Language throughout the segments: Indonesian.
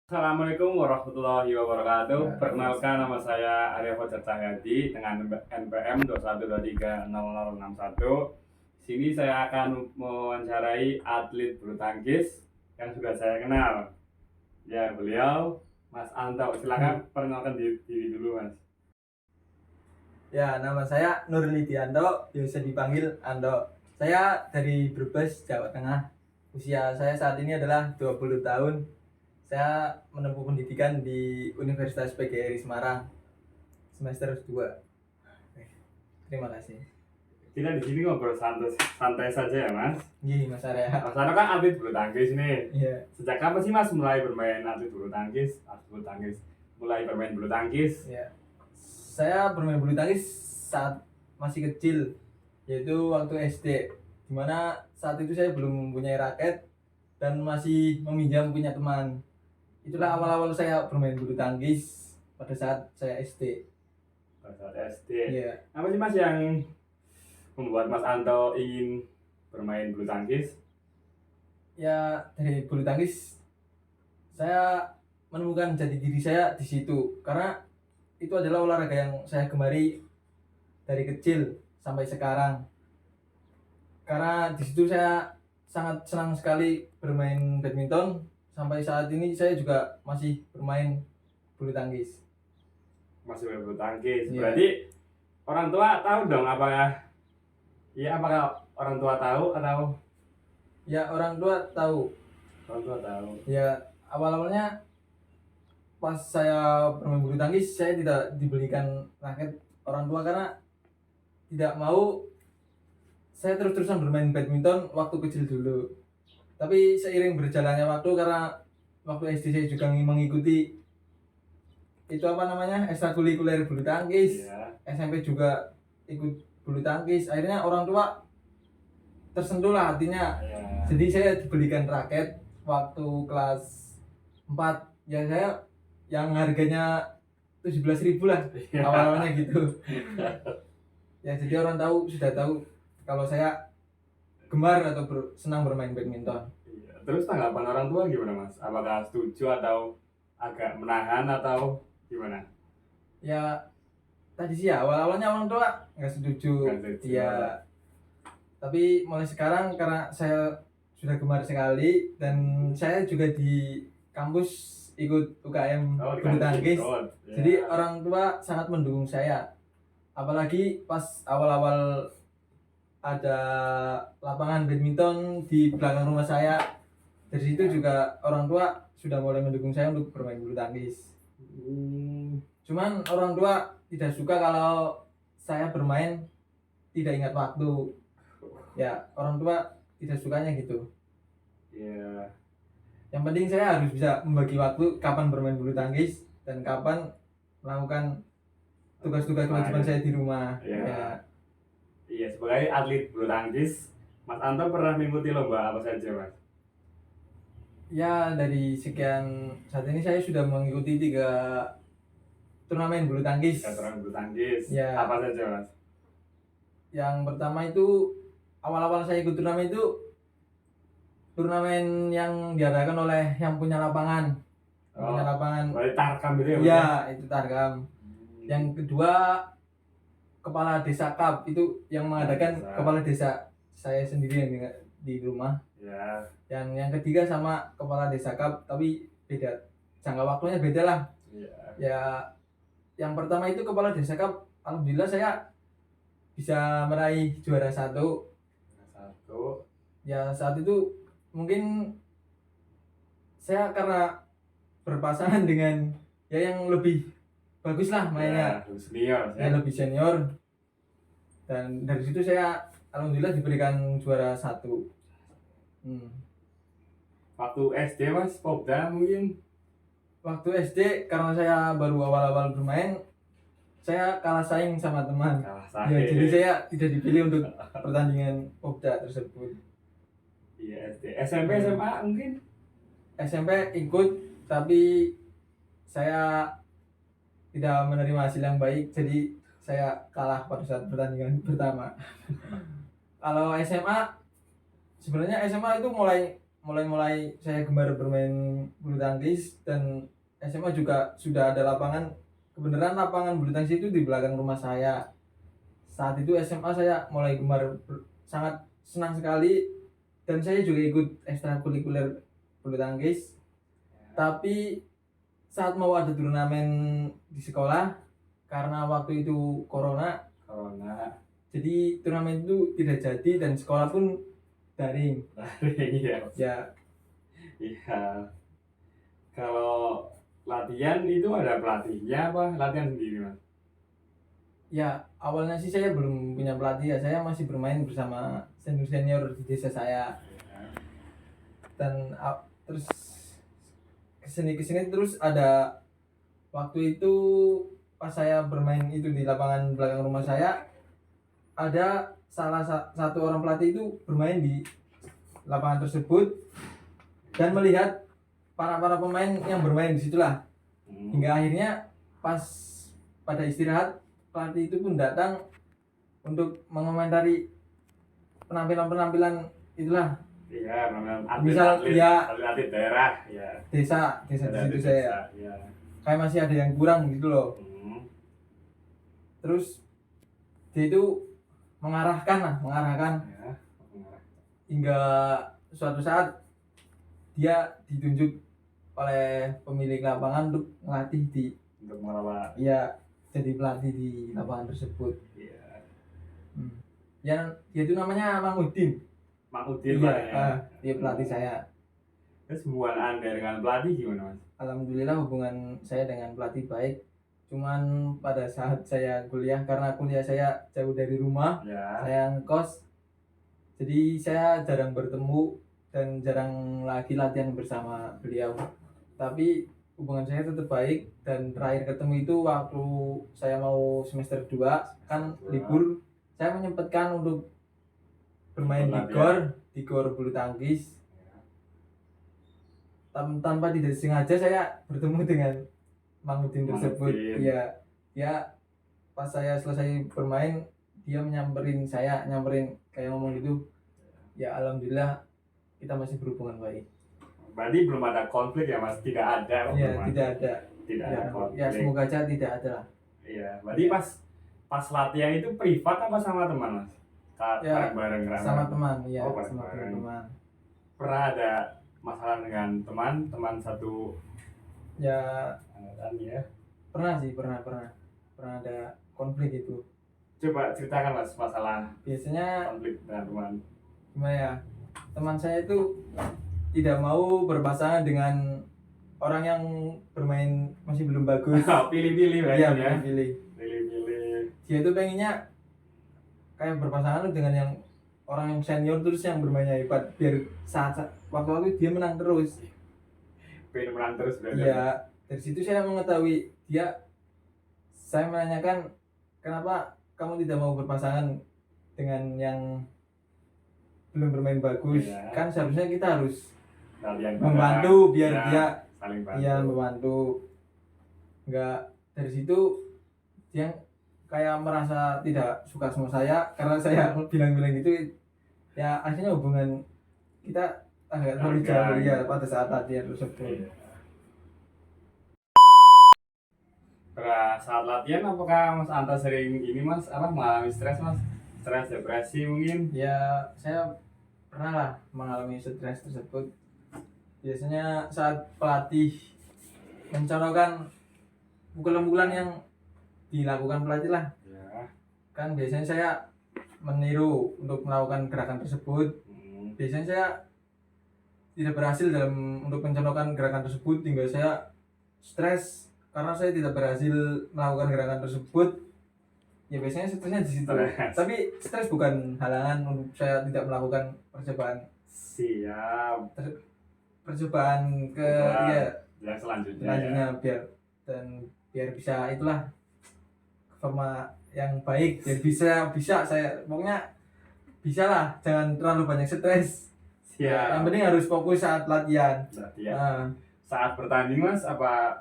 Assalamualaikum warahmatullahi wabarakatuh. Perkenalkan, nama saya Arya Fajar Cahyadi dengan NPM 21230061. Di sini saya akan mewawancarai atlet bulu tangkis yang sudah saya kenal. Ya, beliau Mas Anto. Silakan perkenalkan diri dulu, Mas. Ya, nama saya Nur Lidianto, biasa dipanggil Ando. Saya dari Brebes, Jawa Tengah. Usia saya saat ini adalah 20 tahun. Saya menempuh pendidikan di Universitas PGRI Semarang, semester 2. Terima kasih. Kita di sini ngobrol santai saja ya, Mas. Gini, Mas Arya. Mas Anto kan atlet bulu tangkis nih. Iya. Sejak kapan sih Mas mulai bermain atlet bulu tangkis? Mulai bermain bulu tangkis? Ya. Saya bermain bulu tangkis saat masih kecil, yaitu waktu SD. Dimana saat itu saya belum mempunyai raket dan masih meminjam punya teman. Itulah awal-awal saya bermain bulu tangkis pada saat saya SD. Pada saat SD. Iya. Apa sih Mas yang membuat Mas Anto ingin bermain bulu tangkis? Ya, dari bulu tangkis saya menemukan jati diri saya di situ, karena itu adalah olahraga yang saya gemari dari kecil sampai sekarang. Karena di situ saya sangat senang sekali bermain badminton. Sampai saat ini saya juga masih bermain bulu tangkis. Masih bermain bulu tangkis. Iya. Berarti orang tua tahu dong apakah orang tua tahu atau Ya, orang tua tahu. orang tua tahu? Ya, awal-awalnya pas saya bermain bulu tangkis saya tidak dibelikan raket orang tua karena tidak mau saya terus-terusan bermain badminton waktu kecil dulu. Tapi seiring berjalannya waktu, karena waktu SD saya juga mengikuti itu ekstrakurikuler bulu tangkis. Iya. SMP juga ikut bulu tangkis. Akhirnya orang tua tersentuh lah hatinya. Iya. Jadi saya dibelikan raket waktu kelas 4. Ya, saya yang harganya 17.000 lah Iya. awalnya gitu. Ya, jadi orang sudah tahu kalau saya gemar atau senang bermain badminton. Iya. Terus tanggapan orang tua gimana Mas? Apakah setuju atau agak menahan atau gimana? Ya, tadi sih ya awal-awalnya orang tua nggak setuju. Nggak setuju. Ya, tapi mulai sekarang karena saya sudah gemar sekali dan saya juga di kampus ikut UKM bulu tangkis. Ya. Jadi orang tua sangat mendukung saya. Apalagi pas awal-awal ada lapangan badminton di belakang rumah saya. Dari situ juga orang tua sudah mulai mendukung saya untuk bermain bulu tangkis. Cuman orang tua tidak suka kalau saya bermain tidak ingat waktu. Ya, orang tua tidak sukanya gitu. Iya. Yang penting saya harus bisa membagi waktu kapan bermain bulu tangkis dan kapan melakukan tugas-tugas kewajiban saya di rumah. Iya. Ya. Iya, sebagai atlet bulu tangkis, Mas Anto pernah mengikuti lomba apa saja, Mas? Ya, dari sekian saat ini saya sudah mengikuti 3 turnamen bulu tangkis. Turnamen bulu tangkis. Ya. Apa saja, Mas? Yang pertama itu awal-awal saya ikut turnamen itu turnamen yang diadakan oleh yang punya lapangan. Punya lapangan. Berarti Tarkam gitu ya? Iya, itu Tarkam. Yang kedua Kepala Desa Cup, itu yang mengadakan kepala desa saya sendiri yang di rumah. Ya. Yang ketiga sama Kepala Desa Cup, tapi beda, jangka waktunya beda lah. Iya. Ya, yang pertama itu Kepala Desa Cup, alhamdulillah saya bisa meraih juara 1. Ya, saat itu mungkin saya karena berpasangan dengan ya yang lebih bagus lah mainnya. Ya, lebih senior. Ya, lebih senior. Dan dari situ saya alhamdulillah diberikan juara 1. Waktu SD Mas, Popda mungkin? Waktu SD karena saya baru awal-awal bermain, saya kalah saing sama teman. Ya, jadi saya tidak dipilih untuk pertandingan Popda tersebut. Iya, SD. SMP, SMA mungkin? SMP ikut, tapi saya tidak menerima hasil yang baik, jadi saya kalah pada saat pertandingan pertama. Kalau SMA, sebenarnya SMA itu mulai mulai saya gemar bermain bulu tangkis, dan SMA juga sudah ada lapangan. Kebenaran lapangan bulu tangkis itu di belakang rumah saya. Saat itu SMA saya mulai gemar, sangat senang sekali, dan saya juga ikut ekstrakurikuler bulu tangkis. Tapi saat mau ada turnamen di sekolah, karena waktu itu corona, jadi turnamen itu tidak jadi dan sekolah pun daring. Iya. Ya, Iya. Kalau latihan itu ada pelatihnya apa latihan sendiri mas? ya awalnya sih saya belum punya pelatih ya, saya masih bermain bersama senior-senior di desa saya. Dan terus kesini terus ada waktu itu pas saya bermain itu di lapangan belakang rumah saya, ada satu orang pelatih itu bermain di lapangan tersebut dan melihat para pemain yang bermain di situlah. Hingga akhirnya pas pada istirahat, pelatih itu pun datang untuk mengomentari penampilan itulah. Iya, Misal atlet daerah, ya. Desa di situ saya. Ya. Kayak masih ada yang kurang gitu loh. Terus dia itu mengarahkan Ya. hingga suatu saat dia ditunjuk oleh pemilik lapangan untuk melatih Untuk merawat. ya, jadi pelatih di lapangan tersebut. Iya. Yang dia itu namanya Mang Udin. Iya, dia pelatih saya. Terus hubungan Anda dengan pelatih gimana mas? Alhamdulillah hubungan saya dengan pelatih baik. Cuman pada saat saya kuliah, karena kuliah saya jauh dari rumah, saya ngekos, jadi saya jarang bertemu dan jarang lagi latihan bersama beliau. Tapi hubungan saya tetap baik, dan terakhir ketemu itu waktu saya mau semester 2 kan libur, saya menyempatkan untuk bermain di gor bulu tangkis. Tanpa tidak sengaja saya bertemu dengan Mang Udin tersebut. Iya, ya pas saya selesai bermain, dia nyamperin kayak ngomong gitu. Ya alhamdulillah kita masih berhubungan baik. Berarti belum ada konflik ya mas? Tidak ada. Iya, tidak ada. Tidak ada konflik. Ya semoga aja tidak ada lah. Iya, berarti pas latihan itu privat apa sama teman mas? Ya, bareng sama teman, iya. Sama teman. Pernah ada masalah dengan teman satu ya angkatan ya? Pernah ada konflik itu. Coba ceritakan mas masalah Biasanya konflik dengan teman. Gimana ya, teman saya itu tidak mau berpasangan dengan orang yang bermain masih belum bagus. Pilih-pilih ya, ya. Pilih. Dia itu pengennya kayak berpasangan dengan yang orang yang senior terus yang bermainnya hebat, biar saat waktu dia menang terus. Pengen menang terus berarti. Iya, dari situ saya mengetahui dia. Saya menanyakan, kenapa kamu tidak mau berpasangan dengan yang belum bermain bagus? Ya. Kan seharusnya kita harus membantu biar ya, dia saling bantu. Iya, membantu. Enggak, dari situ dia kayak merasa tidak suka sama saya karena saya bilang gitu. Ya akhirnya hubungan kita agak terlalu jauh ya pada saat latihan tersebut. Saat latihan apakah Mas Anta sering mengalami stres mas? Stres, depresi mungkin? Ya, saya pernah lah mengalami stres tersebut. Biasanya saat pelatih mencontohkan pukulan-pukulan yang dilakukan pelatih lah. Ya. Kan biasanya saya meniru untuk melakukan gerakan tersebut. Biasanya saya tidak berhasil untuk mencontohkan gerakan tersebut, hingga saya stres karena saya tidak berhasil melakukan gerakan tersebut. Ya biasanya stresnya di situ. Tapi stres bukan halangan untuk saya tidak melakukan percobaan. Siap. Percobaan ke yang selanjutnya ya. biar bisa itulah forma yang baik, biar bisa saya pokoknya bisa lah, jangan terlalu banyak stres. Siap. Yang penting harus fokus saat latihan. Saat bertanding mas, apa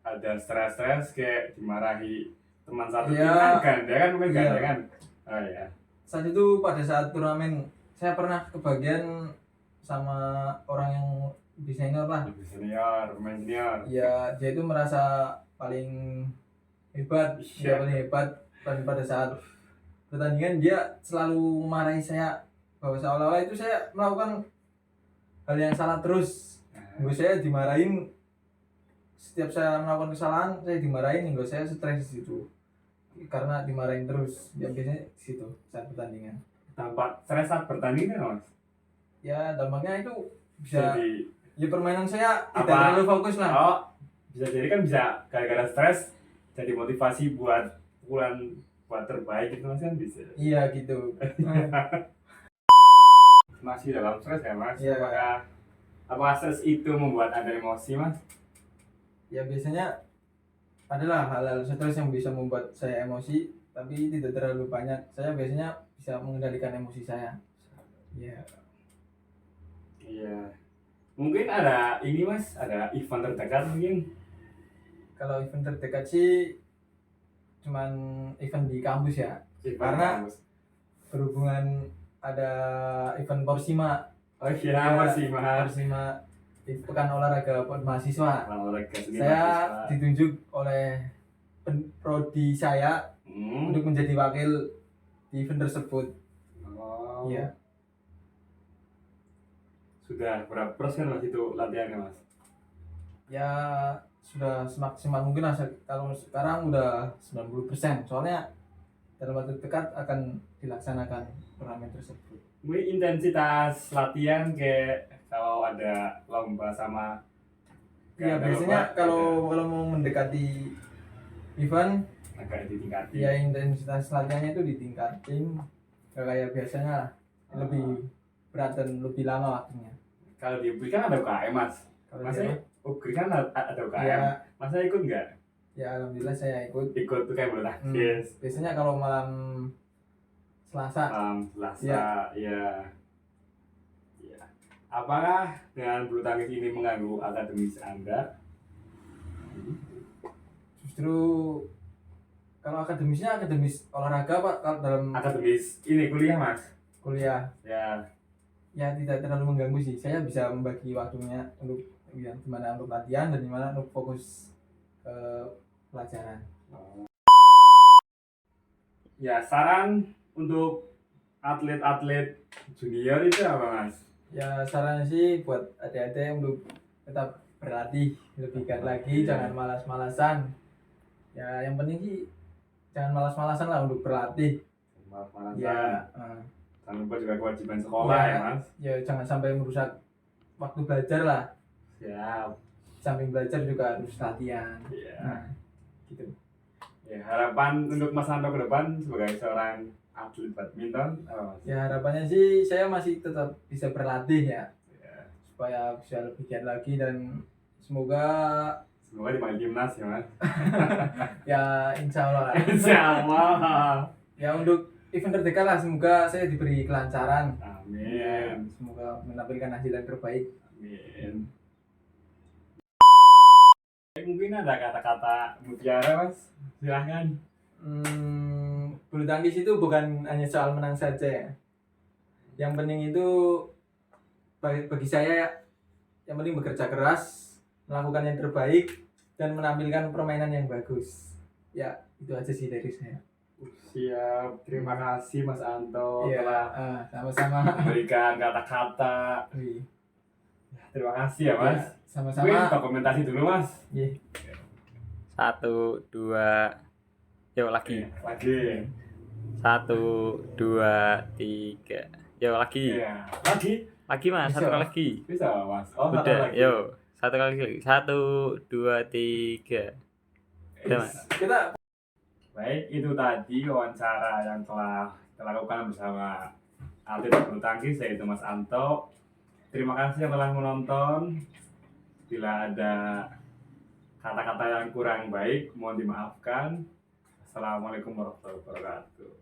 ada stres kayak dimarahi teman satu tim kan ganda kan? Oh ya. Saat itu pada saat turnamen saya pernah kebagian sama orang yang lebih senior lah. Lebih senior, pemain senior. Ya dia itu merasa paling hebat, dia paling hebat. Dan pada saat pertandingan dia selalu marahi saya, bahwa seolah-olah itu saya melakukan hal yang salah terus. Gue saya dimarahin, setiap saya melakukan kesalahan saya dimarahin, gue saya stres di situ karena dimarahin terus. Ya biasanya di situ saat pertandingan. Tampak stres saat bertanding kan mas? Ya dampaknya itu bisa, Jadi ya permainan saya tidak Apa? terlalu fokus lah. oh bisa jadi kan bisa gara-gara stres jadi motivasi buat pukulan buat terbaik itu mas kan bisa. Iya gitu. Masih dalam stres ya mas? Iya. Apakah stres itu membuat anda emosi mas? Ya biasanya adalah hal-hal stres yang bisa membuat saya emosi, tapi tidak terlalu banyak. Saya biasanya bisa mengendalikan emosi saya. Ya. Iya. Mungkin ada ini mas, ada event terdekat mungkin. Kalau event terdekat sih cuman event di kampus ya. Event Karena kampus. berhubungan ada event Porsima. Oh iya masih mas. Porsima di pekan olahraga mahasiswa. Olahraga seni Saya mahasiswa. ditunjuk oleh prodi saya untuk menjadi wakil di event tersebut. Oh. Iya. Sudah berapa persen mas itu latihannya mas? Ya sudah semaksimal mungkin lah. Kalau sekarang udah 90%. Soalnya dalam waktu dekat akan dilaksanakan turnamen tersebut. Mungkin intensitas latihan kayak kalau ada lomba sama Ya ada biasanya lomba, kalau mau mendekati event, agak ditingkatin. ya intensitas latihannya itu ditingkatin. Gak kayak biasanya lah, lebih berat dan lebih lama waktunya. Kalau di UPI kan ada UKM mas. Kalau Masa dia, UPI kan ada UKM. ya, Masa ikut nggak? ya alhamdulillah saya ikut. Ikut tuh kayak bulu tangkis. Biasanya kalau malam Selasa, Selasa, ya. Apakah dengan bulu tangkis ini mengganggu akademis Anda? justru kalau akademisnya akademis olahraga pak. Kalau dalam Akademis ini kuliah mas? kuliah Ya. ya tidak terlalu mengganggu sih. Saya bisa membagi waktunya untuk yang dimana untuk latihan dan dimana untuk fokus ke pelajaran. Ya saran untuk atlet-atlet junior itu apa mas? Ya sarannya sih buat adik-adik untuk tetap berlatih lebih giat lagi, jangan malas-malasan. Ya yang penting sih jangan malas-malasan lah untuk berlatih. Malas-malasan. Ya, Jangan lupa juga kewajiban sekolah Ya. ya mas. ya jangan sampai merusak waktu belajar lah. Siap. Samping belajar juga harus latihan. Ya. Nah, gitu. Ya harapan untuk Mas Anto ke depan sebagai seorang atlet badminton apa mas? Ya harapannya sih saya masih tetap bisa berlatih ya, Ya. supaya bisa lebih giat lagi dan semoga Semoga dipanggil timnas ya mas. ya insya Allah lah. Insya Allah. Ya untuk event terdekat lah, semoga saya diberi kelancaran. Amin. Semoga menampilkan hasil yang terbaik. Amin. Mungkin ada kata-kata mutiara mas, silahkan. Bulu tangkis itu bukan hanya soal menang saja ya. Yang penting itu bagi saya, yang penting bekerja keras, melakukan yang terbaik, dan menampilkan permainan yang bagus. Ya itu aja sih dari saya. Siap, terima kasih Mas Anto Iya, telah sama-sama. memberikan kata-kata. Wih, Terima kasih ya Mas. ya, sama-sama. Mungkin dokumentasi dulu Mas. Iya. 1, 2, yuk lagi. Lagi. 1, 2, 3, yuk lagi. Iya. Lagi. Lagi mas, Bisa. satu kali lagi. Bisa Mas. Oh, satu Udah, lagi. yuk. Satu kali lagi. 1, 2, 3. Udah mas. Kita Baik, itu tadi wawancara yang telah kita lakukan bersama atlet bulu tangkis yaitu Mas Anto. Terima kasih yang telah menonton. Bila ada kata-kata yang kurang baik, mohon dimaafkan. Assalamualaikum warahmatullahi wabarakatuh.